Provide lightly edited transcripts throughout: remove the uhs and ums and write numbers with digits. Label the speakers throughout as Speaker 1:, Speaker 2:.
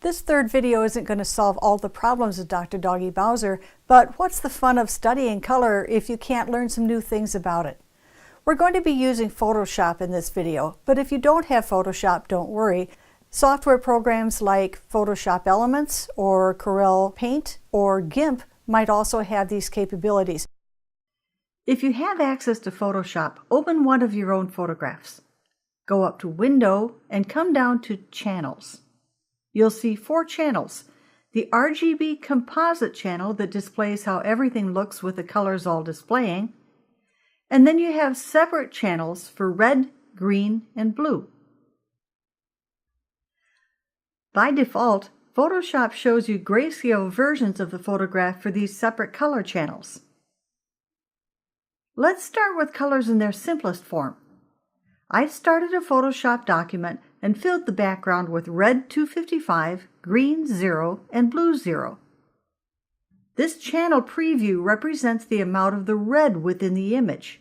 Speaker 1: This third video isn't going to solve all the problems of Dr. Doggy Bowser, but what's the fun of studying color if you can't learn some new things about it? We're going to be using Photoshop in this video, but if you don't have Photoshop, don't worry. Software programs like Photoshop Elements or Corel Paint or GIMP might also have these capabilities. If you have access to Photoshop, open one of your own photographs. Go up to Window and come down to Channels. You'll see 4 channels. The RGB composite channel that displays how everything looks with the colors all displaying. And then you have separate channels for red, green, and blue. By default, Photoshop shows you grayscale versions of the photograph for these separate color channels. Let's start with colors in their simplest form. I've started a Photoshop document and filled the background with red 255, green 0, and blue 0. This channel preview represents the amount of the red within the image.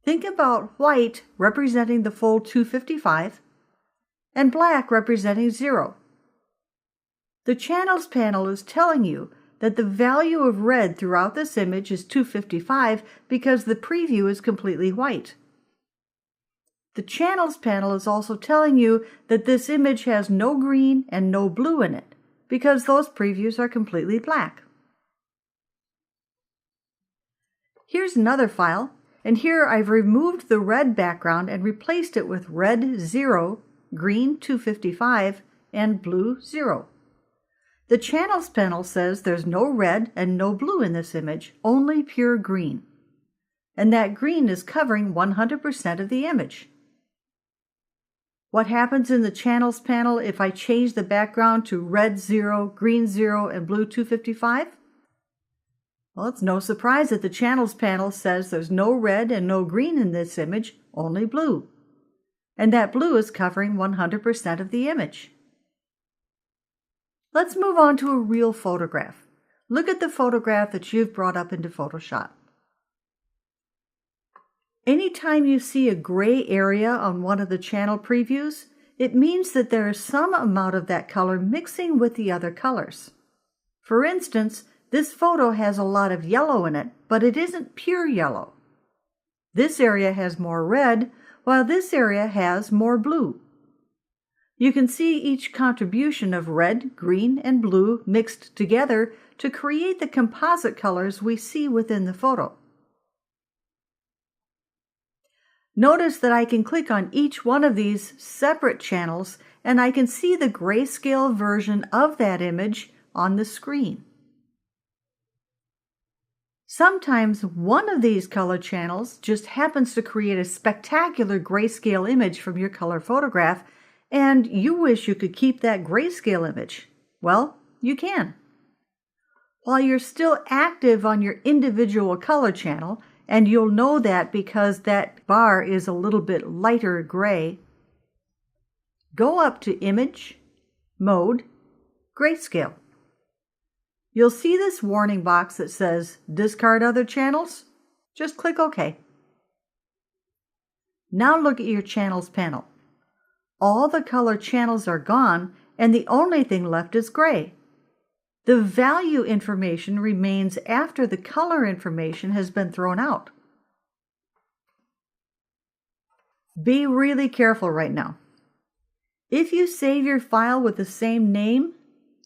Speaker 1: Think about white representing the full 255 and black representing 0. The Channels panel is telling you that the value of red throughout this image is 255 because the preview is completely white. The Channels panel is also telling you that this image has no green and no blue in it because those previews are completely black. Here's another file, and here I've removed the red background and replaced it with red 0, green 255, and blue 0. The Channels panel says there's no red and no blue in this image, only pure green. And that green is covering 100% of the image. What happens in the Channels panel if I change the background to red 0, green 0, and blue 255? Well, it's no surprise that the Channels panel says there's no red and no green in this image, only blue. And that blue is covering 100% of the image. Let's move on to a real photograph. Look at the photograph that you've brought up into Photoshop. Anytime you see a gray area on one of the channel previews, it means that there is some amount of that color mixing with the other colors. For instance, this photo has a lot of yellow in it, but it isn't pure yellow. This area has more red, while this area has more blue. You can see each contribution of red, green, and blue mixed together to create the composite colors we see within the photo. Notice that I can click on each one of these separate channels and I can see the grayscale version of that image on the screen. Sometimes one of these color channels just happens to create a spectacular grayscale image from your color photograph, and you wish you could keep that grayscale image. Well, you can. While you're still active on your individual color channel, and you'll know that because that bar is a little bit lighter gray, go up to Image, Mode, Grayscale. You'll see this warning box that says Discard Other Channels. Just click OK. Now look at your Channels panel. All the color channels are gone, and the only thing left is gray. The value information remains after the color information has been thrown out. Be really careful right now. If you save your file with the same name,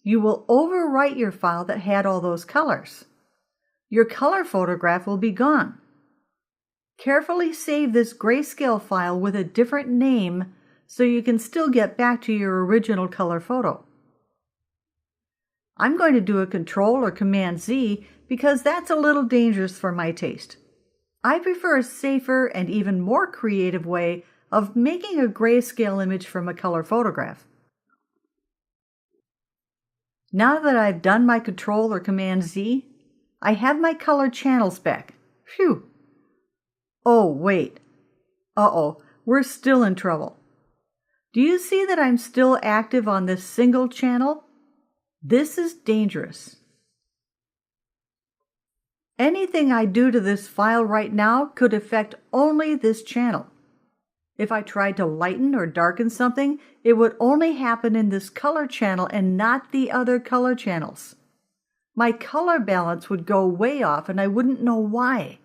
Speaker 1: you will overwrite your file that had all those colors. Your color photograph will be gone. Carefully save this grayscale file with a different name so you can still get back to your original color photo. I'm going to do a Control or Command Z because that's a little dangerous for my taste. I prefer a safer and even more creative way of making a grayscale image from a color photograph. Now that I've done my Control or Command Z, I have my color channels back. Phew! Oh, wait. Uh-oh, we're still in trouble. Do you see that I'm still active on this single channel? This is dangerous. Anything I do to this file right now could affect only this channel. If I tried to lighten or darken something, it would only happen in this color channel and not the other color channels. My color balance would go way off and I wouldn't know why.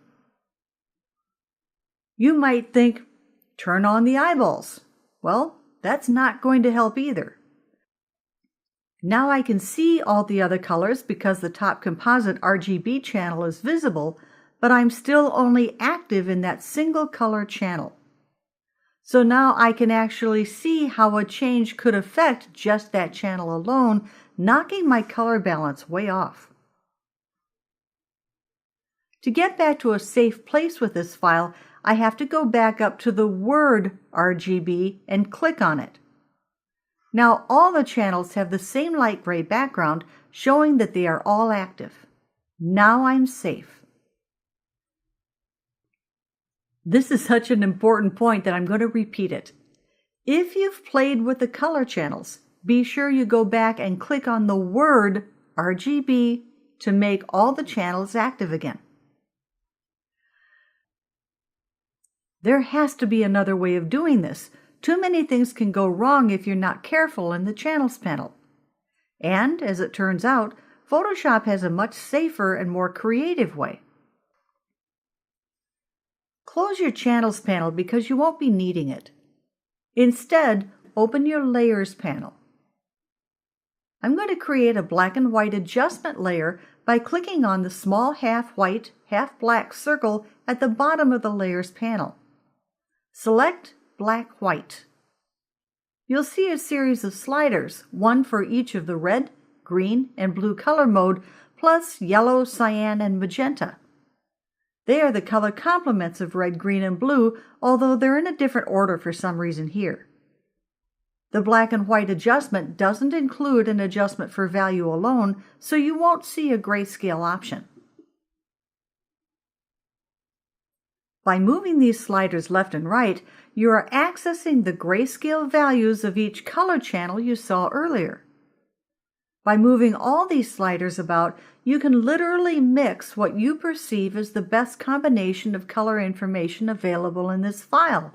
Speaker 1: You might think, turn on the eyeballs. Well, that's not going to help either. Now I can see all the other colors because the top composite RGB channel is visible, but I'm still only active in that single color channel. So now I can actually see how a change could affect just that channel alone, knocking my color balance way off. To get back to a safe place with this file, I have to go back up to the word RGB and click on it. Now all the channels have the same light gray background, showing that they are all active. Now I'm safe. This is such an important point that I'm going to repeat it. If you've played with the color channels, be sure you go back and click on the word RGB to make all the channels active again. There has to be another way of doing this. Too many things can go wrong if you're not careful in the Channels panel. And, as it turns out, Photoshop has a much safer and more creative way. Close your Channels panel because you won't be needing it. Instead, open your Layers panel. I'm going to create a black and white adjustment layer by clicking on the small half white, half black circle at the bottom of the Layers panel. Select Black-White. You'll see a series of sliders, one for each of the red, green, and blue color mode, plus yellow, cyan, and magenta. They are the color complements of red, green, and blue, although they're in a different order for some reason here. The black and white adjustment doesn't include an adjustment for value alone, so you won't see a grayscale option. By moving these sliders left and right, you are accessing the grayscale values of each color channel you saw earlier. By moving all these sliders about, you can literally mix what you perceive as the best combination of color information available in this file.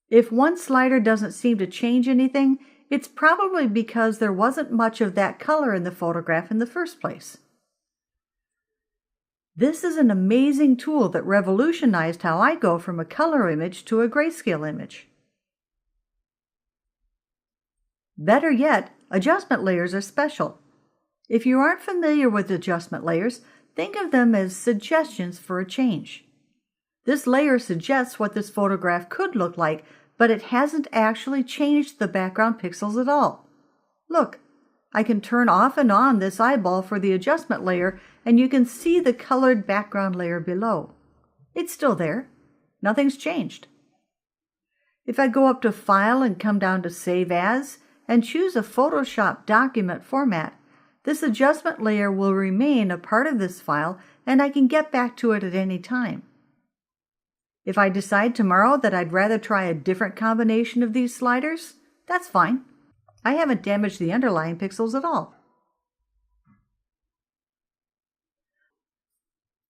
Speaker 1: If one slider doesn't seem to change anything, it's probably because there wasn't much of that color in the photograph in the first place. This is an amazing tool that revolutionized how I go from a color image to a grayscale image. Better yet, adjustment layers are special. If you aren't familiar with adjustment layers, think of them as suggestions for a change. This layer suggests what this photograph could look like, but it hasn't actually changed the background pixels at all. Look, I can turn off and on this eyeball for the adjustment layer, and you can see the colored background layer below. It's still there. Nothing's changed. If I go up to File and come down to Save As and choose a Photoshop document format, this adjustment layer will remain a part of this file, and I can get back to it at any time. If I decide tomorrow that I'd rather try a different combination of these sliders, that's fine. I haven't damaged the underlying pixels at all.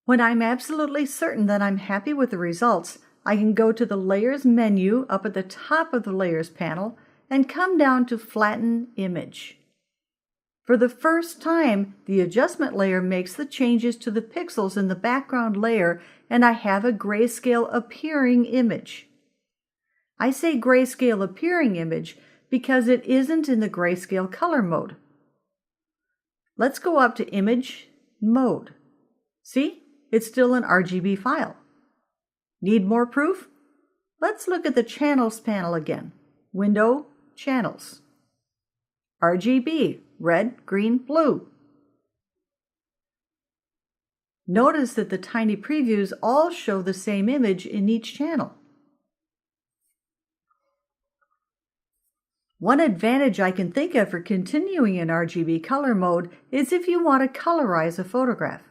Speaker 1: When I'm absolutely certain that I'm happy with the results, I can go to the Layers menu up at the top of the Layers panel and come down to Flatten Image. For the first time, the adjustment layer makes the changes to the pixels in the background layer, and I have a grayscale appearing image. I say grayscale appearing image because it isn't in the grayscale color mode. Let's go up to Image Mode. See? It's still an RGB file. Need more proof? Let's look at the Channels panel again. Window, Channels. RGB, red, green, blue. Notice that the tiny previews all show the same image in each channel. One advantage I can think of for continuing in RGB color mode is if you want to colorize a photograph.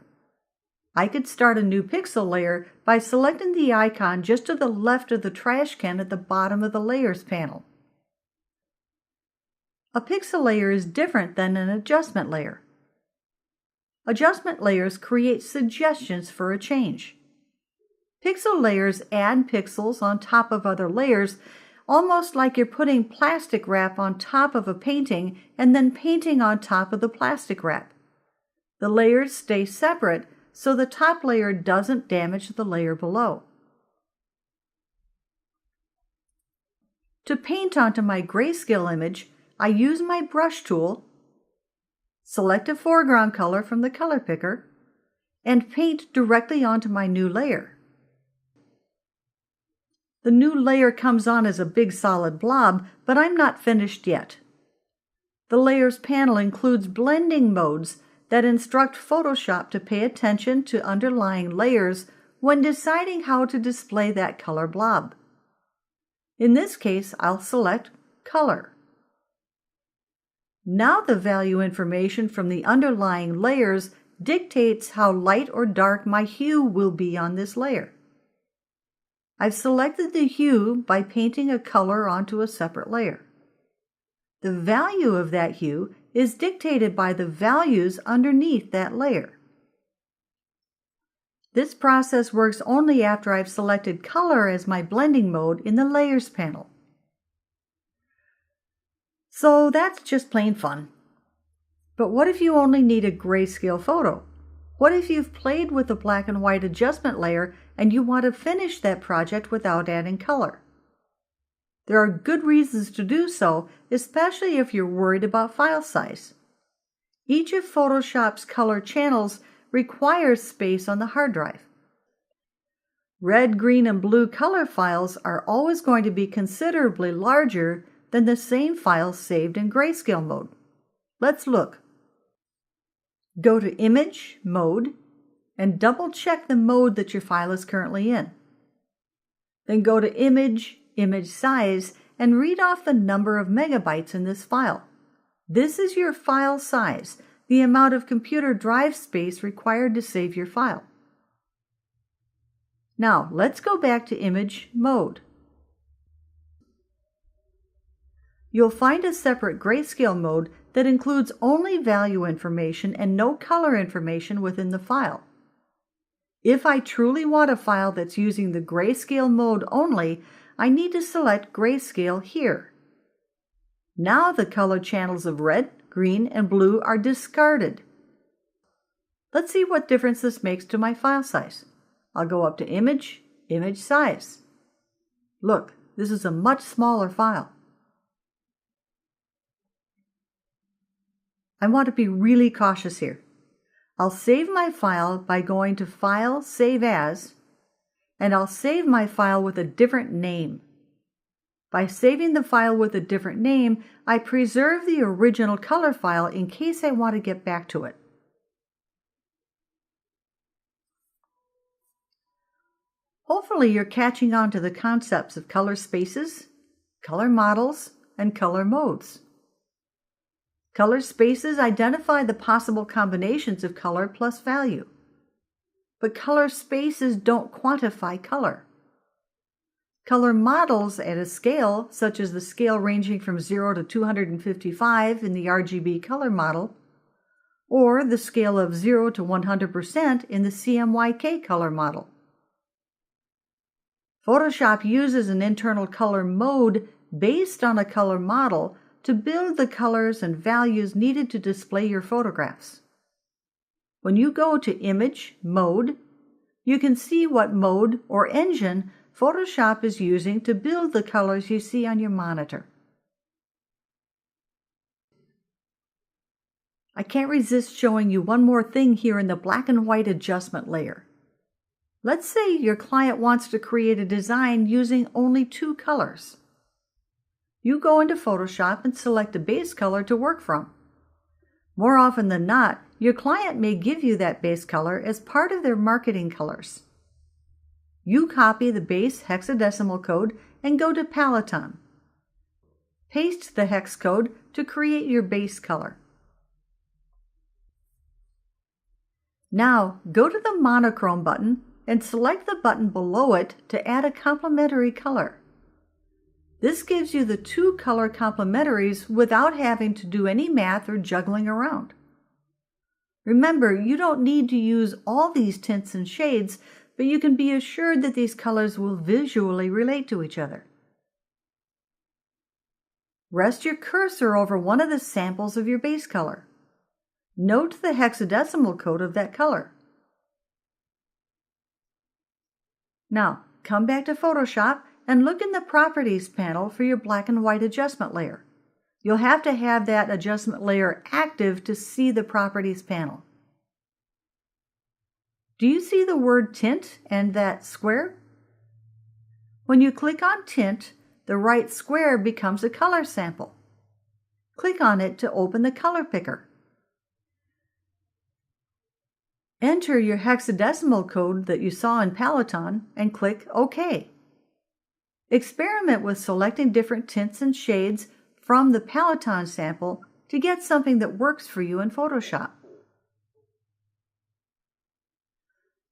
Speaker 1: I could start a new pixel layer by selecting the icon just to the left of the trash can at the bottom of the Layers panel. A pixel layer is different than an adjustment layer. Adjustment layers create suggestions for a change. Pixel layers add pixels on top of other layers, almost like you're putting plastic wrap on top of a painting and then painting on top of the plastic wrap. The layers stay separate, so the top layer doesn't damage the layer below. To paint onto my grayscale image, I use my brush tool, select a foreground color from the color picker, and paint directly onto my new layer. The new layer comes on as a big solid blob, but I'm not finished yet. The Layers panel includes blending modes that instruct Photoshop to pay attention to underlying layers when deciding how to display that color blob. In this case, I'll select Color. Now the value information from the underlying layers dictates how light or dark my hue will be on this layer. I've selected the hue by painting a color onto a separate layer. The value of that hue is dictated by the values underneath that layer. This process works only after I've selected color as my blending mode in the Layers panel. So that's just plain fun. But what if you only need a grayscale photo? What if you've played with the black and white adjustment layer and you want to finish that project without adding color? There are good reasons to do so, especially if you're worried about file size. Each of Photoshop's color channels requires space on the hard drive. Red, green, and blue color files are always going to be considerably larger than the same files saved in grayscale mode. Let's look. Go to Image, Mode, and double-check the mode that your file is currently in. Then go to Image, Image Size, and read off the number of megabytes in this file. This is your file size, the amount of computer drive space required to save your file. Now, let's go back to Image Mode. You'll find a separate grayscale mode that includes only value information and no color information within the file. If I truly want a file that's using the grayscale mode only, I need to select Grayscale here. Now the color channels of red, green, and blue are discarded. Let's see what difference this makes to my file size. I'll go up to Image, Image Size. Look, this is a much smaller file. I want to be really cautious here. I'll save my file by going to File, Save As, and I'll save my file with a different name. By saving the file with a different name, I preserve the original color file in case I want to get back to it. Hopefully you're catching on to the concepts of color spaces, color models, and color modes. Color spaces identify the possible combinations of color plus value. But color spaces don't quantify color. Color models at a scale, such as the scale ranging from 0 to 255 in the RGB color model, or the scale of 0 to 100% in the CMYK color model. Photoshop uses an internal color mode based on a color model to build the colors and values needed to display your photographs. When you go to Image, Mode, you can see what mode or engine Photoshop is using to build the colors you see on your monitor. I can't resist showing you one more thing here in the black and white adjustment layer. Let's say your client wants to create a design using only 2 colors. You go into Photoshop and select a base color to work from. More often than not, your client may give you that base color as part of their marketing colors. You copy the base hexadecimal code and go to Paleton. Paste the hex code to create your base color. Now, go to the Monochrome button and select the button below it to add a complementary color. This gives you the 2 color complementaries without having to do any math or juggling around. Remember, you don't need to use all these tints and shades, but you can be assured that these colors will visually relate to each other. Rest your cursor over one of the samples of your base color. Note the hexadecimal code of that color. Now, come back to Photoshop and look in the Properties panel for your black and white adjustment layer. You'll have to have that adjustment layer active to see the Properties panel. Do you see the word Tint and that square? When you click on Tint, the right square becomes a color sample. Click on it to open the color picker. Enter your hexadecimal code that you saw in Peloton and click OK. Experiment with selecting different tints and shades from the Peloton sample to get something that works for you in Photoshop.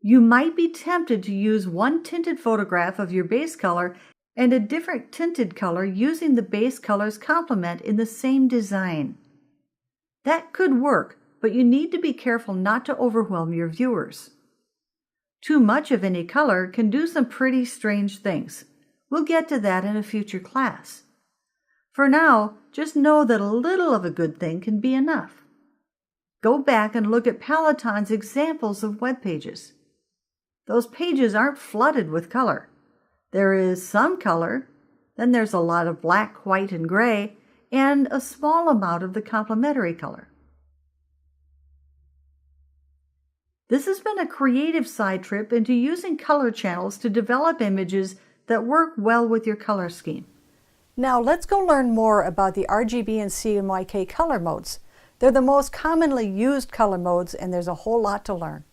Speaker 1: You might be tempted to use one tinted photograph of your base color and a different tinted color using the base color's complement in the same design. That could work, but you need to be careful not to overwhelm your viewers. Too much of any color can do some pretty strange things. We'll get to that in a future class. For now, just know that a little of a good thing can be enough. Go back and look at Peloton's examples of web pages. Those pages aren't flooded with color. There is some color, then there's a lot of black, white, and gray, and a small amount of the complementary color. This has been a creative side trip into using color channels to develop images that work well with your color scheme. Now let's go learn more about the RGB and CMYK color modes. They're the most commonly used color modes, and there's a whole lot to learn.